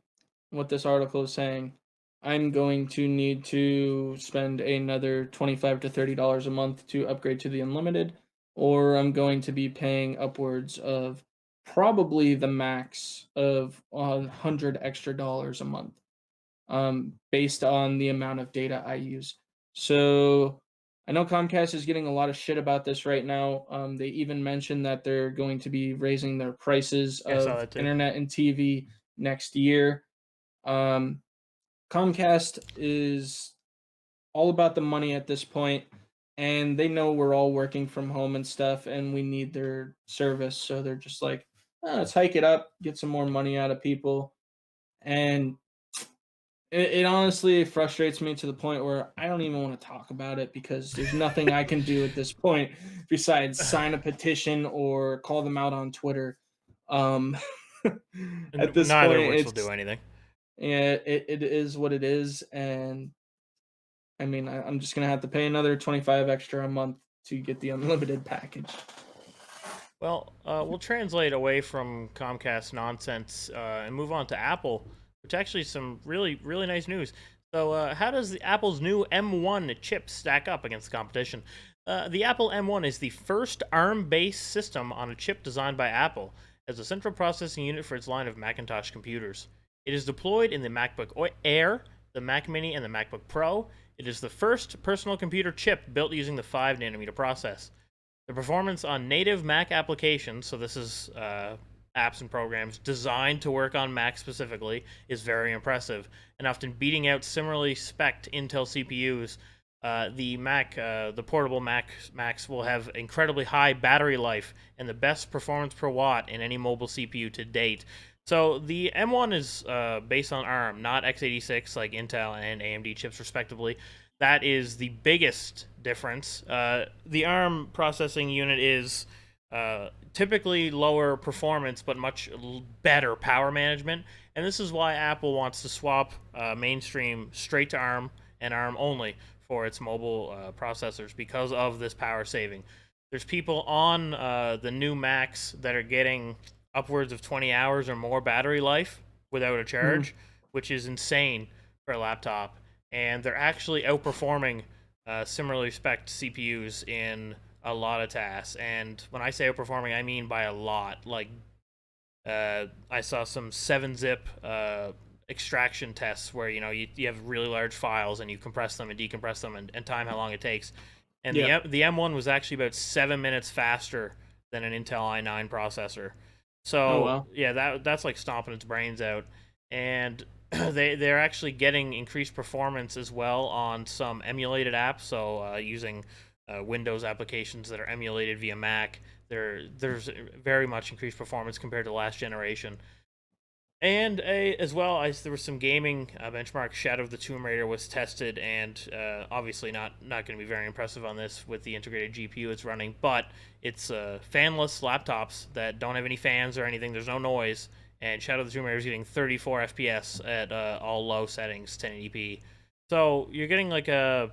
what this article is saying, I'm going to need to spend another $25 to $30 a month to upgrade to the unlimited, or I'm going to be paying upwards of probably the max of $100 extra a month, based on the amount of data I use. So I know Comcast is getting a lot of shit about this right now. They even mentioned that they're going to be raising their prices Yeah, I saw of that too. internet and TV next year. um, Comcast is all about the money at this point, and they know we're all working from home and stuff, and we need their service. So they're just like, "Oh, let's hike it up, get some more money out of people." And it honestly frustrates me to the point where I don't even want to talk about it because there's nothing I can do at this point besides sign a petition or call them out on Twitter. Um, at this Neither point, of which will do it's anything. yeah, it is what it is, and I mean, I'm just gonna have to pay another 25 extra a month to get the unlimited package. Well, we'll translate away from Comcast nonsense and move on to Apple, which actually is some really, really nice news. So, how does Apple's new M1 chip stack up against the competition? The Apple M1 is the first ARM-based system on a chip designed by Apple. as a central processing unit for its line of Macintosh computers. It is deployed in the MacBook Air, the Mac Mini, and the MacBook Pro. It is the first personal computer chip built using the 5nm process. The performance on native Mac applications, so this is apps and programs designed to work on Mac specifically, is very impressive, and often beating out similarly spec'd Intel CPUs. The portable Macs will have incredibly high battery life and the best performance per watt in any mobile CPU to date. So the M1 is based on ARM, not x86 like Intel and AMD chips respectively. That is the biggest difference. The ARM processing unit is typically lower performance but much better power management, and this is why Apple wants to swap mainstream straight to ARM and ARM only for its mobile processors because of this power saving. There's people on the new Macs that are getting upwards of 20 hours or more battery life without a charge, which is insane for a laptop. And they're actually outperforming similarly spec'd CPUs in a lot of tasks. And when I say outperforming, I mean by a lot. Like, I saw some 7-zip extraction tests where you have really large files and you compress them and decompress them and time how long it takes. And the M1 was actually about 7 minutes faster than an Intel i9 processor. So wow. yeah, that's like stomping its brains out. And they're actually getting increased performance as well on some emulated apps. So using Windows applications that are emulated via Mac, there's very much increased performance compared to last generation. And as well, there was some gaming benchmark. Shadow of the Tomb Raider was tested, and obviously not going to be very impressive on this with the integrated GPU it's running. But it's fanless laptops that don't have any fans or anything. There's no noise, and Shadow of the Tomb Raider is getting 34 FPS at all low settings, 1080p. So you're getting like a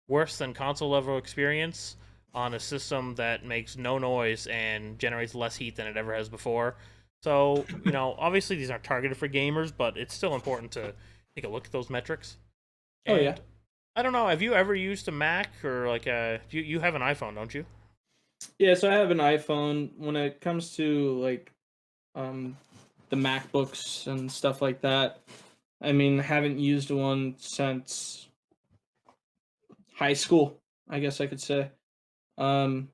worse than console level experience on a system that makes no noise and generates less heat than it ever has before. So, obviously these aren't targeted for gamers, but it's still important to take a look at those metrics. Oh yeah. And I don't know, have you ever used a Mac or like you have an iPhone, don't you? Yeah, so I have an iPhone. When it comes to like um the MacBooks and stuff like that, I mean, haven't used one since high school, I guess I could say. Um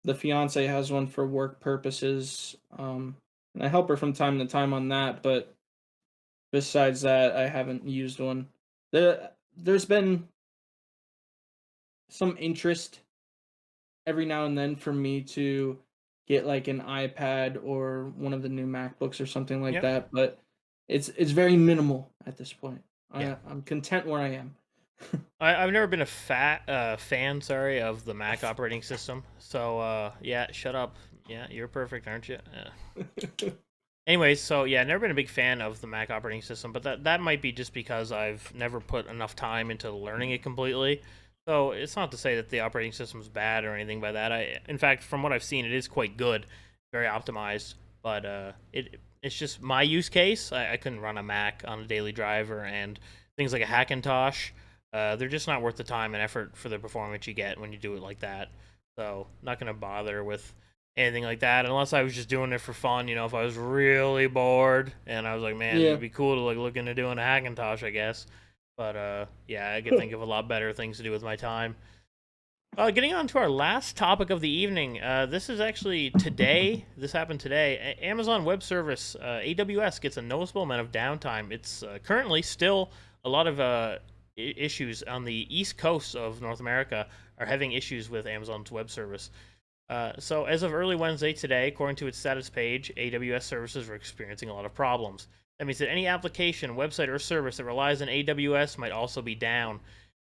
the fiance has one for work purposes. And I help her from time to time on that, but besides that, I haven't used one. There's been some interest every now and then for me to get like an iPad or one of the new MacBooks or something like Yep. that, but it's very minimal at this point. Yeah. I'm content where I am. I've never been a fan, sorry, of the Mac operating system. So yeah, shut up. Yeah, you're perfect, aren't you? Anyways, so yeah, never been a big fan of the Mac operating system, but that might be just because I've never put enough time into learning it completely. So it's not to say that the operating system's bad or anything by that. In fact, from what I've seen, it is quite good, very optimized. But it's just my use case. I couldn't run a Mac on a daily driver, and things like a Hackintosh, they're just not worth the time and effort for the performance you get when you do it like that. So not gonna bother with anything like that unless I was just doing it for fun. If I was really bored and I was like, man, Yeah. it'd be cool to like look into doing a Hackintosh, I guess. But yeah, I could think of a lot better things to do with my time. Getting on to our last topic of the evening. This is actually today. This happened today. Amazon Web Service, AWS, gets a noticeable amount of downtime. It's currently still a lot of issues on the East Coast of North America are having issues with Amazon's web service. So as of early Wednesday today, according to its status page, AWS services are experiencing a lot of problems. That means that any application, website, or service that relies on AWS might also be down.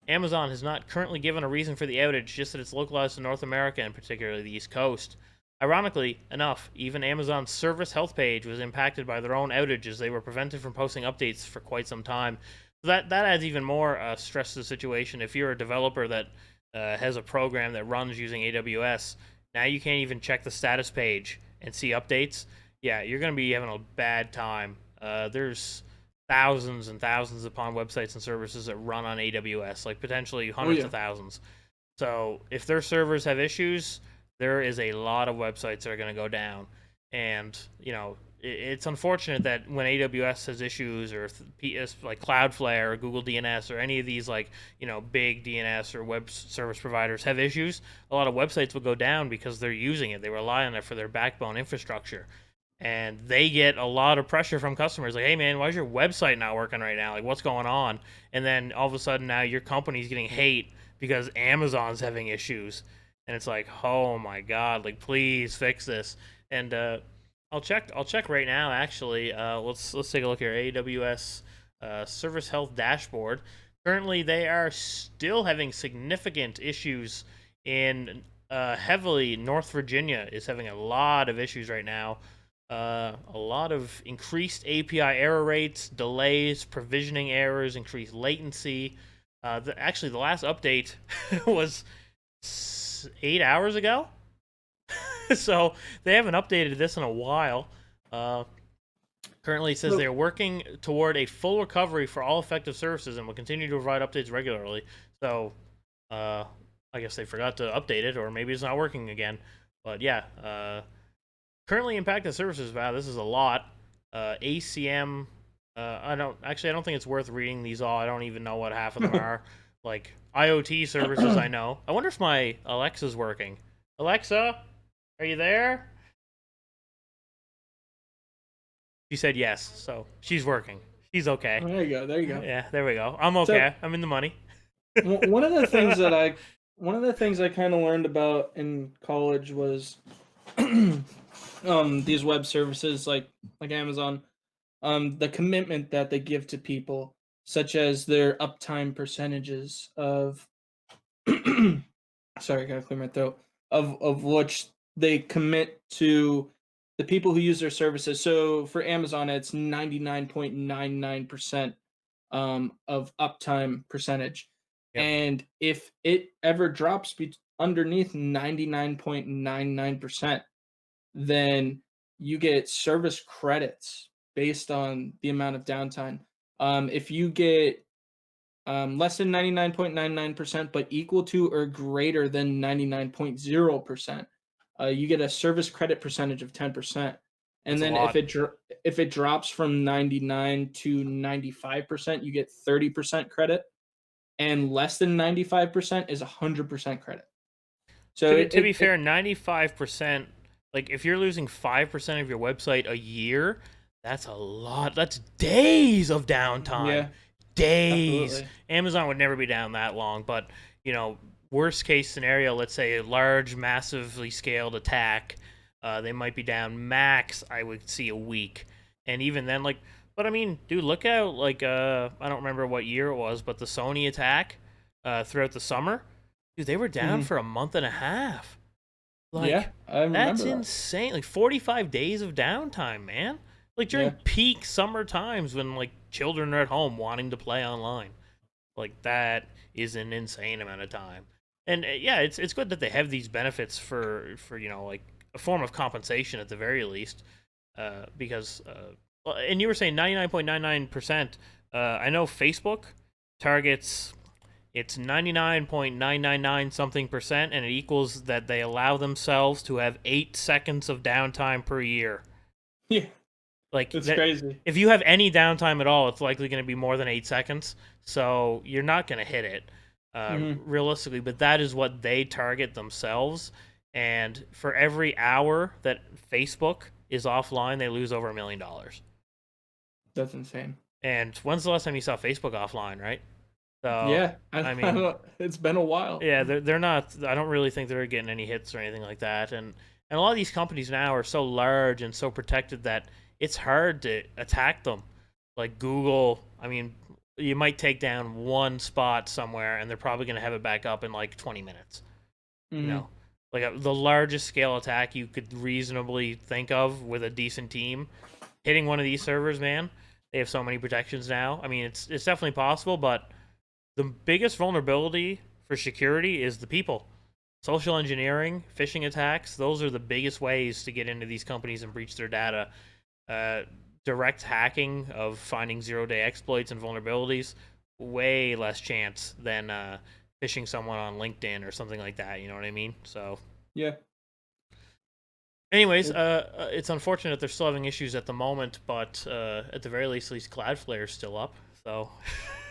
Amazon has not currently given a reason for the outage, just that it's localized to North America and particularly the East Coast. Ironically enough, even Amazon's service health page was impacted by their own outage as they were prevented from posting updates for quite some time. So that adds even more stress to the situation. If you're a developer that has a program that runs using AWS, now you can't even check the status page and see updates. Yeah, you're going to be having a bad time. There's thousands and thousands upon websites and services that run on AWS, like potentially hundreds of thousands. So if their servers have issues, there is a lot of websites that are going to go down. And it's unfortunate that when AWS has issues, or PS like Cloudflare or Google DNS or any of these like big DNS or web service providers have issues, a lot of websites will go down because they're using it. They rely on it for their backbone infrastructure, and they get a lot of pressure from customers like, hey man, why is your website not working right now, like what's going on? And then all of a sudden now your company's getting hate because Amazon's having issues, and it's like, oh my god, like please fix this. And I'll check right now actually. Let's take a look here. AWS service health dashboard. Currently they are still having significant issues in heavily North Virginia is having a lot of issues right now. A lot of increased API error rates, delays, provisioning errors, increased latency. Actually, the last update was 8 hours ago, so they haven't updated this in a while. Uh, Currently, it says So, they are working toward a full recovery for all affected services and will continue to provide updates regularly. So, uh, I guess they forgot to update it, or maybe it's not working again. But yeah, currently impacted services. Wow, this is a lot. ACM. I don't think it's worth reading these all. I don't even know what half of them are. Like IoT services, I know. I wonder if my Alexa's working. Alexa, are you there? She said yes, so she's working. She's okay. there you go. There you go. Yeah, there we go. I'm So okay. I'm in the money. one of the things that I kind of learned about in college was these web services like Amazon, the commitment that they give to people, such as their uptime percentages of sorry, I gotta clear my throat, of which they commit to the people who use their services. So for Amazon, it's 99.99% of uptime percentage. Yep. And if it ever drops underneath 99.99%, then you get service credits based on the amount of downtime. If you get less than 99.99%, but equal to or greater than 99.0%, you get a service credit percentage of 10%. And That's a then lot. if it drops from 99 to 95%, you get 30% credit, and less than 95% is 100% credit. To So be to be fair, 95%. Like if you're losing 5% of your website a year, that's a lot. That's days of downtime. yeah, Days. absolutely. Amazon would never be down that long, but worst case scenario, let's say a large, massively scaled attack, they might be down max. I would see a week, and even then, like, but I mean, dude, look out. Like, I don't remember what year it was, but the Sony attack, throughout the summer, dude, they were down Hmm. for a month and a half. Yeah, Like, I that's remember that. insane. Like 45 days of downtime, man. Like during Yeah. peak summer times when like children are at home wanting to play online. Like that is an insane amount of time. And yeah, it's good that they have these benefits for like a form of compensation at the very least. Because well, and you were saying 99.99%. I know Facebook targets it's 99.999 something percent, and it equals that they allow themselves to have 8 seconds of downtime per year. Yeah, Like it's that, crazy. if you have any downtime at all, it's likely going to be more than 8 seconds. So you're not going to hit it Hmm. realistically. But that is what they target themselves. And for every hour that Facebook is offline, they lose over $1 million. That's insane. And when's the last time you saw Facebook offline, right? So Yeah, I I mean, don't, it's been a while. yeah, they're not. I don't really think they're getting any hits or anything like that. And a lot of these companies now are so large and so protected that it's hard to attack them. Like Google, I mean, you might take down one spot somewhere, and they're probably going to have it back up in like 20 minutes. You Hmm. know, like the largest scale attack you could reasonably think of with a decent team hitting one of these servers, man. They have so many protections now. I mean, it's definitely possible, but the biggest vulnerability for security is the people. Social engineering, phishing attacks, those are the biggest ways to get into these companies and breach their data. Uh, Direct hacking of finding zero-day exploits and vulnerabilities, way less chance than phishing someone on LinkedIn or something like that. You know what I mean? So Yeah. Anyways, it's unfortunate they're still having issues at the moment, but at the very least Cloudflare is still up. So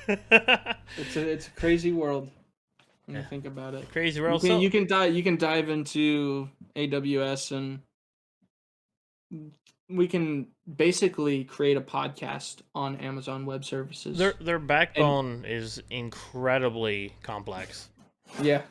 It's a crazy world when you yeah, think about it. a crazy You world. can So you can dive into AWS and we can basically create a podcast on Amazon Web Services. their And backbone is incredibly complex. yeah,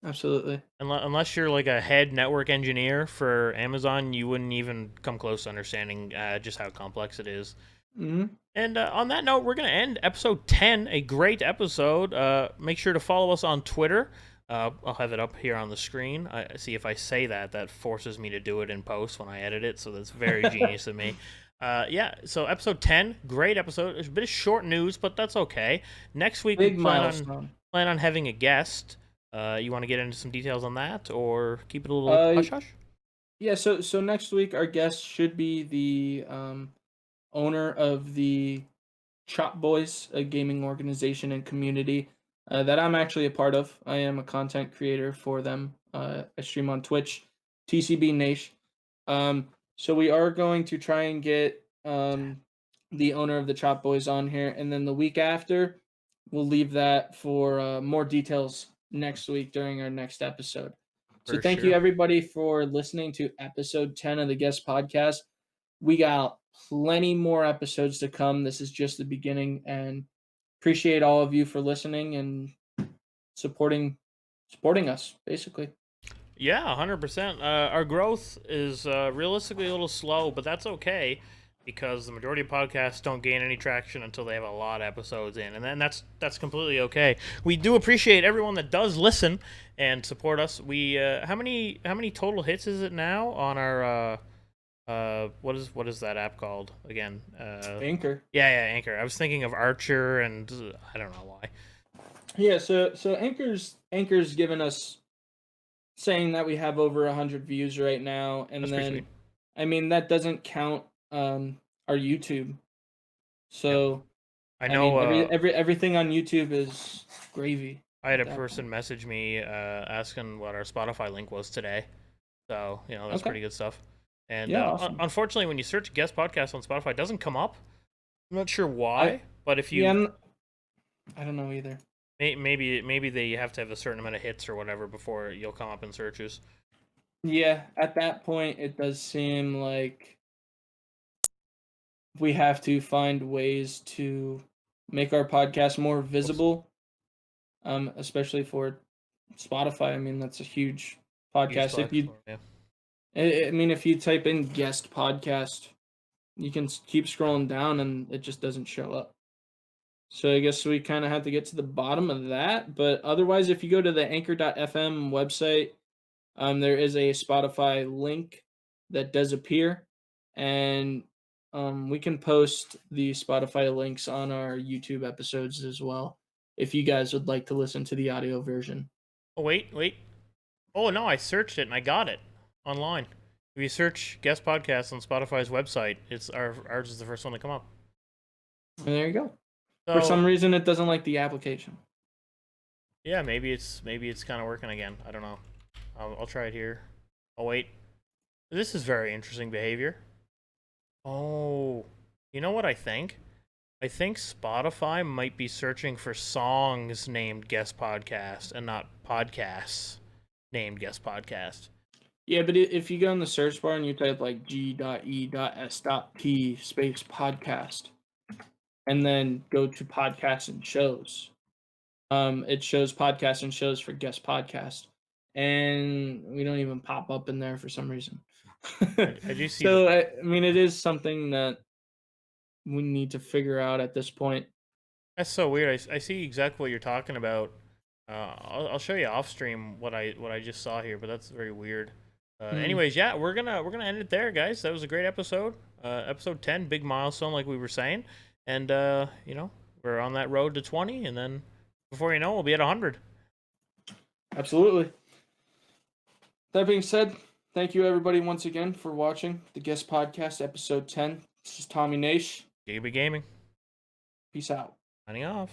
absolutely. Unless you're like a head network engineer for Amazon, you wouldn't even come close to understanding just how complex it is. Hmm. And on that note, we're going to end episode 10, a great episode. Make sure to follow us on Twitter. I'll have it up here on the screen. I see if I say that, that forces me to do it in post when I edit it, so that's very genius of me. Yeah, so episode 10, great episode. It's a bit of short news, but that's okay. Next week we Big milestone. plan on having a guest. You want to get into some details on that, or keep it a little Uh, hush hush? yeah. So next week our guest should be the owner of the Chop Boys, a gaming organization and community that I'm actually a part of. I am a content creator for them. I stream on Twitch, TCB Um, so we are going to try and get the owner of the Chop Boys on here, and then the week after, we'll leave that for more details next week during our next episode. So For thank you sure. everybody for listening to episode 10 of the Guest Podcast. We got plenty more episodes to come. This is just the beginning, and appreciate all of you for listening and supporting us basically. Yeah, 100%. Our growth is realistically a little slow, but that's okay because the majority of podcasts don't gain any traction until they have a lot of episodes in, and then that's completely okay. We do appreciate everyone that does listen and support us. We how many total hits is it now on our what is that app called again? Anchor. Yeah, Anchor. I was thinking of Archer, and I don't know why. Yeah, so Anchor's given us saying that we have over 100 views right now, and That's pretty sweet. then I mean that doesn't count our YouTube. Yeah, So I I know. mean everything on YouTube is gravy I had at a that point. person message me asking what our Spotify link was today. So, that's Okay. pretty good stuff. And Yeah, awesome. unfortunately, when you search guest podcast on Spotify, it doesn't come up. I'm not sure I why, but if yeah, you I don't know either. maybe they have to have a certain amount of hits or whatever before you'll come up in searches. Yeah, at that point it does seem like we have to find ways to make our podcast more Whoops. visible, especially for Spotify. I mean, that's a huge Huge podcast. If you, platform, yeah. I mean, if you type in guest podcast, you can keep scrolling down and it just doesn't show up. So I guess we kind of have to get to the bottom of that. But otherwise, if you go to the anchor.fm website, there is a Spotify link that does appear, and we can post the Spotify links on our YouTube episodes as well if you guys would like to listen to the audio version. Oh wait. Oh no, I searched it and I got it online. If you search guest podcast on Spotify's website, it's ours is the first one to come up. And there you go. For So some reason, it doesn't like the application. yeah, maybe it's kind of working again. I don't know. I'll try it here. Oh wait, this is very interesting behavior. Oh, you know what I think? I think Spotify might be searching for songs named guest podcast and not podcasts named guest podcast. Yeah, but if you go in the search bar and you type like G.E.S.T space podcast, and then go to podcasts and shows, it shows podcasts and shows for guest podcast, and we don't even pop up in there for some reason. I do see that. So I mean, it is something that we need to figure out at this point. That's so weird. I see exactly what you're talking about. I'll show you off stream what I just saw here, but that's very weird. Hmm. Anyways, yeah, we're gonna end it there, guys. That was a great episode. Episode 10, big milestone, like we were saying, and we're on that road to 20, and then before you know, we'll be at 100. Absolutely. That being said, thank you everybody once again for watching the Guest Podcast episode 10. This is TommyNaysh. GB Gaming, Peace out. signing off.